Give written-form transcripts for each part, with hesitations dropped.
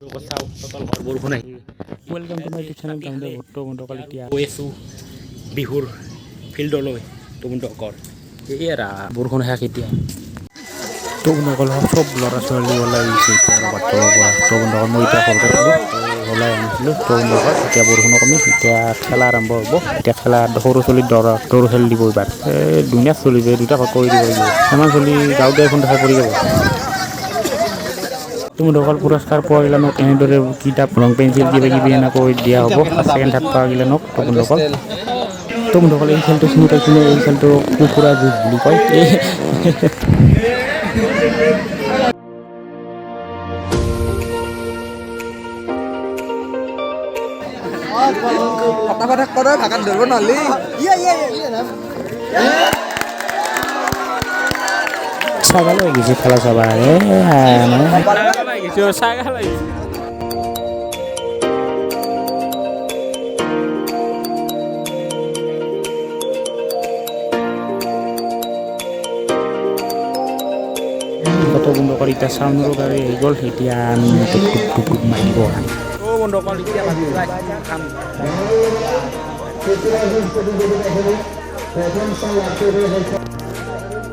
বৰষুণ আহি welcome to my YouTube channel গাঁৱলীয়া ভট্ট বন্ধুসকল এতিয়া গৈ আছোঁ বিহুৰ ফিল্ডলৈ তৰুণসকল এৰা বৰষুণ শেষ এতিয়া বন্ধুসকল চব ল'ৰা ছোৱালী ওলাই আহিছে এতিয়া আৰু বাট তলৰ পৰা বন্ধুসকল মই এতিয়া ঘৰতে থাকোঁ ওলাই আনিছিলোঁ বন্ধুসকল এতিয়া বৰষুণ কমি এতিয়া খেলা আৰম্ভ হ'ব এতিয়া খেলা সৰু চলিৰ দৌৰ খেল দিব এইবাৰ ধুনীয়া চলিব দুটা ভাগ কৰি দিব লাগিব ইমান চলি গাঁৱতে এখন দেখাই পৰি যাব বন্ধুসকল পুৰস্কাৰ পোৱা গিলানক এনেদৰে কিতাপ ৰং পেঞ্চিল কিবা কিবি এনেকৈ দিয়া হ'ব ছেকেণ্ড থাৰ্ড পোৱা গিলানক বন্ধুসকল এই খেলটো চিনি পাইছিলে এই খেলটো কুকুৰা যুঁজ বুলি কয় ছাগল হৈ গৈছে খেলা চাবা বন্ধুসকল এতিয়া চাউণ্ডৰ গাড়ী আহি গ'ল এতিয়া আমি টুক মাৰিব বন্ধুসকল এতিয়া কাম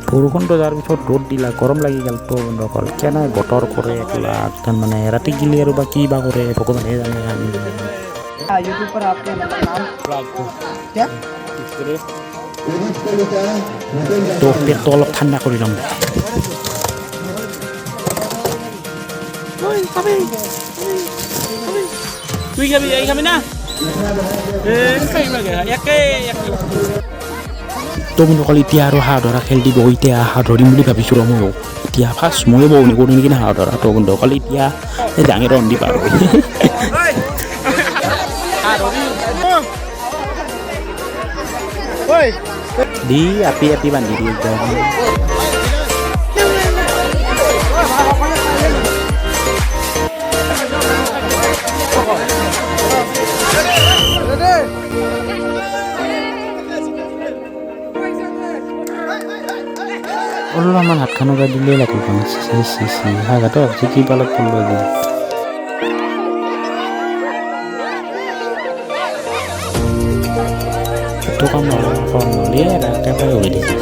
বৰষুণটো যোৱাৰ পিছত ৰ'দ দিলা গৰম লাগি গ'ল তো বন্ধুসকল কেনে বতৰ কৰে একলাখ মানে ৰাতি গিলি আৰু বা কি বা কৰে ভগৱানে জানে আমি তো পেটটো অলপ ঠাণ্ডা কৰি ল'ম তুই খাবি এই খাবি না তো বন্ধুসকল এতিয়া আৰু হাঁহ ধৰা খেল দিব এতিয়া হাঁহ ধৰিম বুলি ভাবিছোঁ ৰ ময়ো এতিয়া ফাৰ্ষ্ট ময়ো বৌ নকৰোঁ নেকি হাঁহ ধৰা তো বন্ধুসকল এতিয়া ডাঙৰ ৰন্ধি পাৰোঁ দি আপি বান্ধি দি একদম অলপমান হাতখন ওলাই দিলেই লাগিব হাগাটো ভাবছি কি পালত পড়ব আজি তো কাম নহ'লে একেবাৰে হৈ দিছে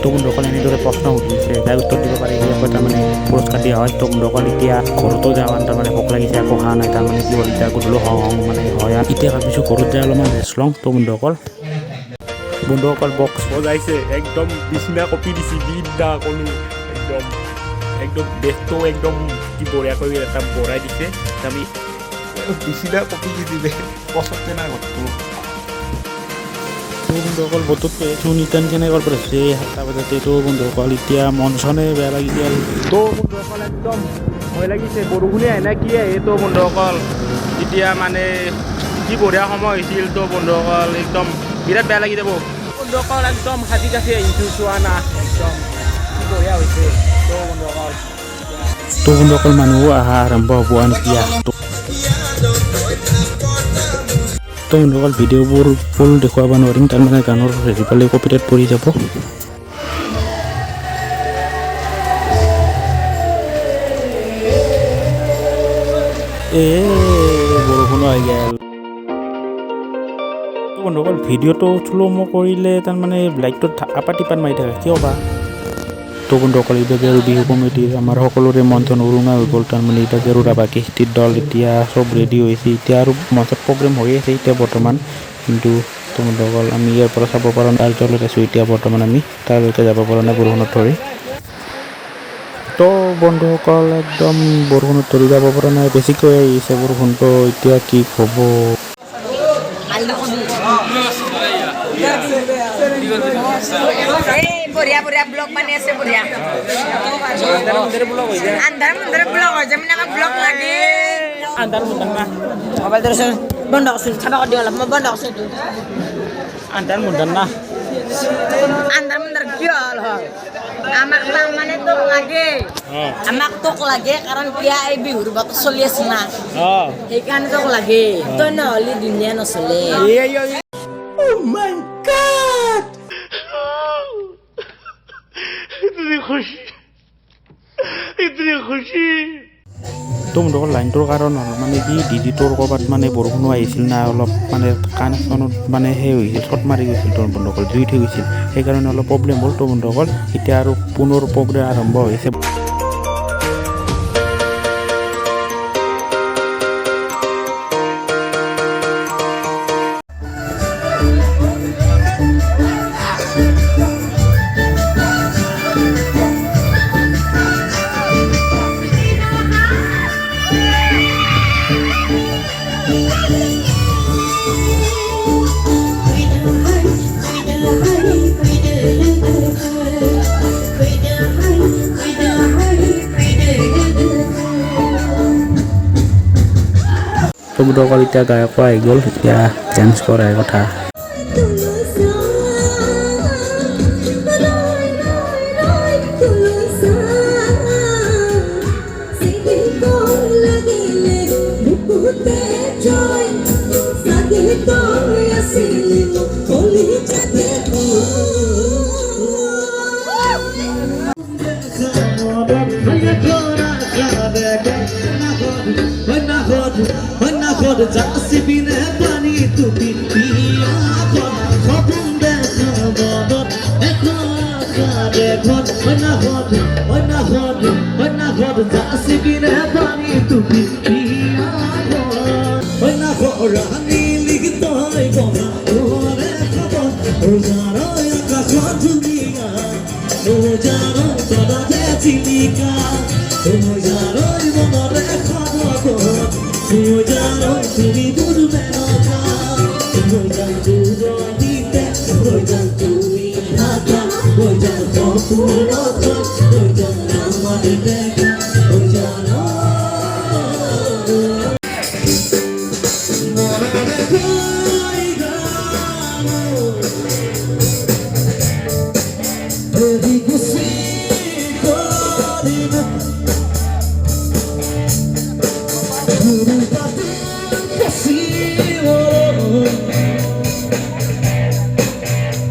তো বন্ধুসকল এনেদৰে প্ৰশ্ন সুধিছে যাই উত্তৰ দিব পাৰে আকৌ তাৰমানে পুৰস্কাৰ দিয়া হয় তো বন্ধুসকল এতিয়া ঘৰতো যাওঁ তাৰমানে ভোক লাগিছে আকৌ খোৱা নাই তাৰমানে কি হ'ল এতিয়া গধূলি মানে হয় এতিয়া ভাবিছোঁ ঘৰত যাই অলপমান ৰেষ্ট লওঁ তো বন্ধুসকল বক্স বজাইছে একদম বিছনা কপি দিছে বিদ্যা ক'লো একদম বেগটো একদম কি বঢ়িয়াকৈ এটা বঢ়াই দিছে আমি বিছনা কপি দিছে পচতে নাই ঘৰটো বন্ধুসকল বতৰটো এইটো নিতান কেনেকৈ পৰিছে 7টা বজাতে তো বন্ধুসকল এতিয়া মন চনে বেয়া লাগি গ'ল তো বন্ধুসকল একদম ভয় লাগিছে বৰষুণে আহে না কি আহে তো বন্ধুসকল এতিয়া মানে কি বঢ়িয়া সময় হৈছিল তো বন্ধুসকল একদম বিৰাট বেয়া লাগি যাব বন্ধুসকল একদম হাতী কাঠি আহিছোঁ চোৱা না একদম কি বঢ়িয়া হৈছে তো বন্ধুসকল মানুহ অহা আৰম্ভ হ'ব এতিয়া তো বন্ধুসকল ভিডিঅ'বোৰ ফুল দেখুৱাব নোৱাৰিম তাৰমানে গানৰ হেৰি পালে কপিৰাইট পৰি যাব বৰষুণো আহি গ'ল বন্ধুসকল ভিডিঅ'টো শ্ল' ম কৰিলে তাৰমানে লাইটটোত আপাটিপাত মাৰি থাকে কিয় বা তো বন্ধুসকল এইভাগে আৰু বিহু কমিটিৰ আমাৰ সকলোৰে মন চন উৰুঙা হৈ গ'ল তাৰমানে এইভাগে আৰু ৰাভা কৃষ্টিৰ দল এতিয়া চব ৰেডি হৈছে এতিয়া আৰু মঞ্চত প্ৰগ্ৰেম হৈ আছে এতিয়া বৰ্তমান কিন্তু তো বন্ধুসকল আমি ইয়াৰ পৰা চাব পৰা নাই তলত আছোঁ এতিয়া বৰ্তমান আমি তালৈকে যাব পৰা নাই বৰষুণত ধৰি তো বন্ধুসকল একদম বৰষুণত ধৰি যাব পৰা নাই বেছিকৈ আহিছে বৰষুণটো এতিয়া কি হ'ব बढ़िया ब्लॉग बने ऐसे बढ़िया अंदर ब्लॉग हो जमीन में ब्लॉग लगे अंदर मुंडन ना मोबाइल तरह से बंद हो सुन छापा कर दिया मैं बंद हो सुन अंदर मुंडन ना अंदर क्या हाल है amak mana tu lagi amak tu lagi karena dia biru batu solis na ikan tu lagi tu noli dunia no solis oh my god इतनी खुशी তো বন্ধুসকল লাইনটোৰ কাৰণ হ'ল মানে কি ডিজিটোৰ ক'ৰবাত মানে বৰষুণো আহিছিল না অলপ মানে কানেকশ্যনত মানে সেই হৈছিল শ্বৰ্ট মাৰি গৈছিল তোৰ বন্ধুসকল জুই উঠি গৈছিল সেইকাৰণে অলপ প্ৰব্লেম হ'ল তো বন্ধুসকল এতিয়া আৰু পুনৰ প্ৰগ্ৰেম আৰম্ভ হৈছে তো বন্ধুসকল এতিয়া গায়কো আহি গ'ল এতিয়া ডান্স কৰাৰ কথা Jasibine pani tupi piya khopun dekha bodot ekhon bana hot jasibine pani tupi piya bana rani ligto hai bona ore khobor ojaro akash duniya ojaro sada jechika ojaro bonore khobor ojaro tumi budbe noka ojan judo dite ojan tumi hata ojan khopuro ojan amar dekha ojaro morare koi gano edi kusi koriba guru pati kasivo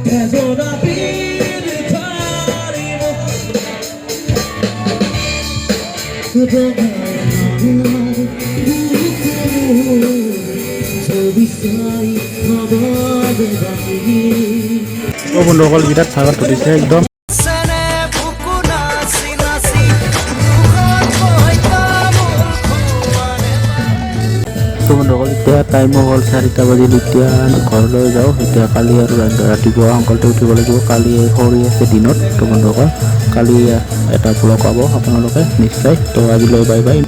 tezora pir tarivo তো বন্ধুসকল বিৰাট ভাগত তুলিছে একদম তো বন্ধুসকল এতিয়া টাইমো হ'ল 4টা বাজিল এতিয়া ঘৰলৈ যাওঁ এতিয়া কালি আৰু ৰাতিপুৱা সোনকালে উঠিব লাগিব কালি সৰি আছে দিনত তো বন্ধুসকল কালি এটা ব্লগ পাব আপোনালোকে নিশ্চয় তো আজিলৈ বাই বাই